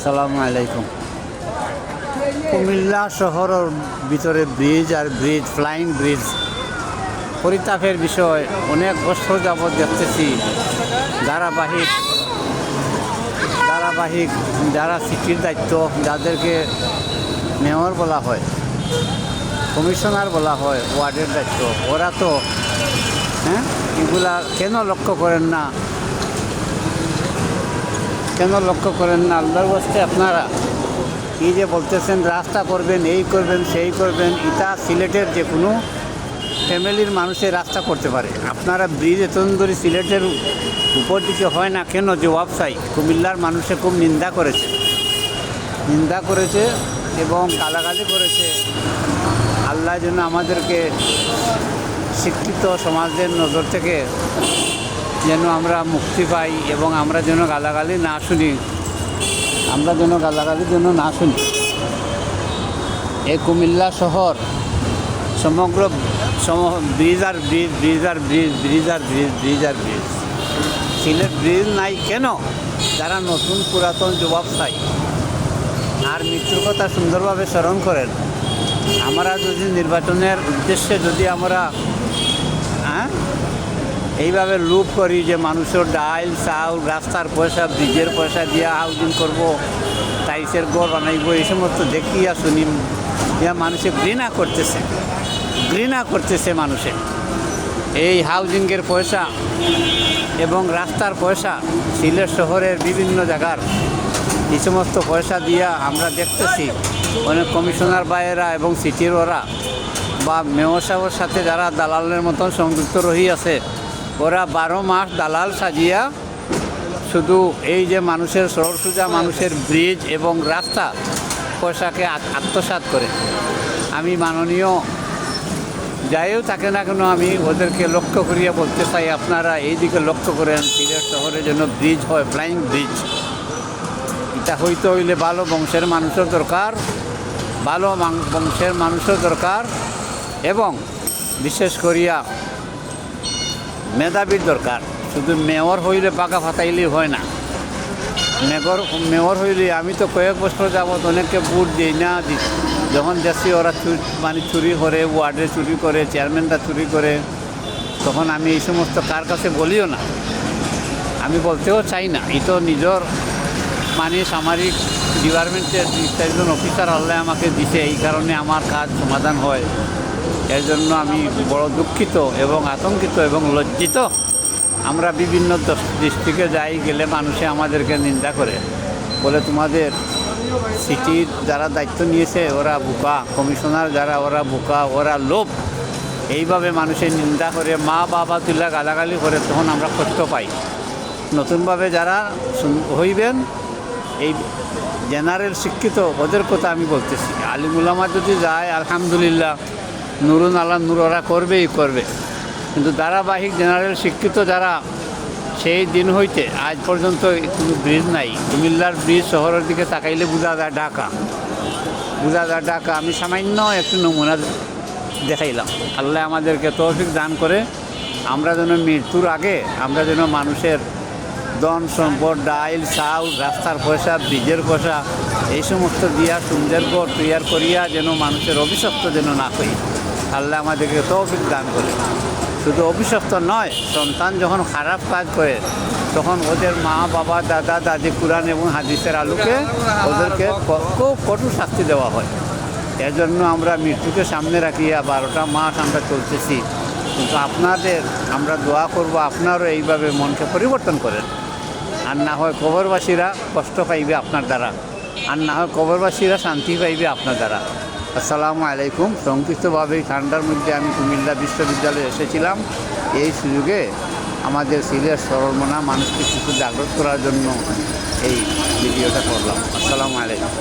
আসসালামু আলাইকুম। কুমিল্লা শহরের ভিতরে ব্রিজ আর ব্রিজ, ফ্লাইং ব্রিজ পরিতাপের বিষয়। অনেক বছর যাবৎ দেখতেছি ধারাবাহিক যারা সিটির দায়িত্ব, যাদেরকে মেয়র বলা হয়, কমিশনার বলা হয়, ওয়ার্ডের দায়িত্ব, ওরা তো এগুলা কেন লক্ষ্য করেন না? আল্লাহর ওয়াস্তে আপনারা এই যে বলতেছেন রাস্তা করবেন, এই করবেন, সেই করবেন, এটা সিলেটের যে কোনো ফ্যামিলির মানুষের রাস্তা করতে পারে। আপনারা ব্রিজ এতদিন ধরে সিলেটের উপর দিকে হয় না কেন জবাব চাই। কুমিল্লার মানুষে খুব নিন্দা করেছে এবং গালাগালি করেছে। আল্লাহ যেন আমাদেরকে শিক্ষিত সমাজের নজর থেকে যেন আমরা মুক্তি পাই এবং আমরা যেন গালাগালি না শুনি। এই কুমিল্লা শহর সমগ্র ব্রিজ আর ব্রিজ সিলেট ব্রিজ নাই কেন? যারা নতুন পুরাতন জবাব চাই আর মৃত্যুর কথা সুন্দরভাবে স্মরণ করেন। আমরা যদি নির্বাচনের উদ্দেশ্যে যদি আমরা এইভাবে লুপ করি যে মানুষের ডাইল, চাউল, রাস্তার পয়সা, ব্রিজের পয়সা দিয়ে হাউজিং করব, টাইসের ঘর বানাইব, এই সমস্ত দেখিয়া শুনি মানুষে ঘৃণা করতেছে মানুষে। এই হাউজিংয়ের পয়সা এবং রাস্তার পয়সা, সিলেট শহরের বিভিন্ন জায়গার এই সমস্ত পয়সা দিয়া আমরা দেখতেছি অনেক কমিশনার ভাইয়েরা এবং সিটির ওরা বা মেয়র সাহেবের সাথে যারা দালালের মতন সংযুক্ত রহিয়াছে, ওরা 12 মাস দালাল সাজিয়া শুধু এই যে মানুষের সরল সোজা মানুষের ব্রিজ এবং রাস্তা পয়সাকে আত্মসাৎ করে। আমি মাননীয় যাইও থাকে না কেন, আমি ওদেরকে লক্ষ্য করিয়া বলতে চাই, আপনারা এই দিকে লক্ষ্য করেন। সিলেট শহরে যেন ব্রিজ হয়, ফ্লাইং ব্রিজ। এটা হইলে ভালো বংশের মানুষের দরকার এবং বিশেষ করিয়া মেধাবীর দরকার। শুধু মেয়র হইলে পাকা ফাটাইলেই হয় না। মেয়র হইলে, আমি তো কয়েক বছর যাবৎ অনেককে ভোট দিই না, যখন দেখছি ওরা চুরি করে, ওয়ার্ডে চুরি করে, চেয়ারম্যানরা চুরি করে, তখন আমি এই সমস্ত কার কাছে বলিও না, আমি বলতেও চাই না। এই তো নিজের সামরিক ডিপার্টমেন্টের একজন অফিসার আল্লাহ আমাকে দিছে, এই কারণে আমার কাজ সমাধান হয়। এর জন্য আমি বড় দুঃখিত এবং আতঙ্কিত এবং লজ্জিত। আমরা বিভিন্ন ডিস্ট্রিক্টে গেলে মানুষে আমাদেরকে নিন্দা করে, বলে তোমাদের সিটির যারা দায়িত্ব নিয়েছে ওরা বোকা, কমিশনার যারা ওরা বোকা, ওরা লোভ। এইভাবে মানুষের নিন্দা করে, মা বাবা তুলা গালাগালি করে, তখন আমরা কষ্ট পাই। নতুনভাবে যারা হইবেন, এই জেনারেল শিক্ষিত ওদের কথা আমি বলতেছি। আলিমুলামা যদি যায়, আলহামদুলিল্লাহ, নুরুন আল্লাহ নূর ওরা করবে। কিন্তু ধারাবাহিক জেনারেল শিক্ষিত যারা, সেই দিন হইতে আজ পর্যন্ত কোনো ব্রিজ নাই। কুমিল্লার ব্রিজ শহরের দিকে তাকাইলে বোঝা যায় ঢাকা। আমি সামান্য একটু নমুনা দেখাইলাম। আল্লাহ আমাদেরকে তৌফিক দান করে আমরা যেন মৃত্যুর আগে আমরা যেন মানুষের ধন সম্পদ, ডাইল, চাউল, রাস্তার পয়সা, ব্রিজের পয়সা, এই সমস্ত দিয়া সুন্দর ঘর তৈয়ার করিয়া যেন মানুষের অভিশপ্ত যেন না করি। আল্লাহ আমাদেরকে তৌফিক দান করে। শুধু অভিশপ্ত নয়, সন্তান যখন খারাপ কাজ করে তখন ওদের মা বাবা, দাদা দাদি কুরআন এবং হাদিসের আলোকে ওদেরকে খুব কঠোর শাস্তি দেওয়া হয়। এর জন্য আমরা মৃত্যুকে সামনে রাখিয়া 12টা মাস আমরা চলতেছি। কিন্তু আমরা দোয়া করব, আপনারও এইভাবে মনকে পরিবর্তন করেন। আর না হয় কবরবাসীরা কষ্ট পাইবে আপনার দ্বারা, আর না হয় কবরবাসীরা শান্তি পাইবে আপনার দ্বারা। আসসালামু আলাইকুম। সংক্ষিপ্তভাবে ঠান্ডার মধ্যে আমি কুমিল্লা বিশ্ববিদ্যালয়ে এসেছিলাম। এই সুযোগে আমাদের সিলেট সরলমনা মানুষকে কিছু জাগ্রত করার জন্য এই ভিডিওটা করলাম। আসসালামু আলাইকুম।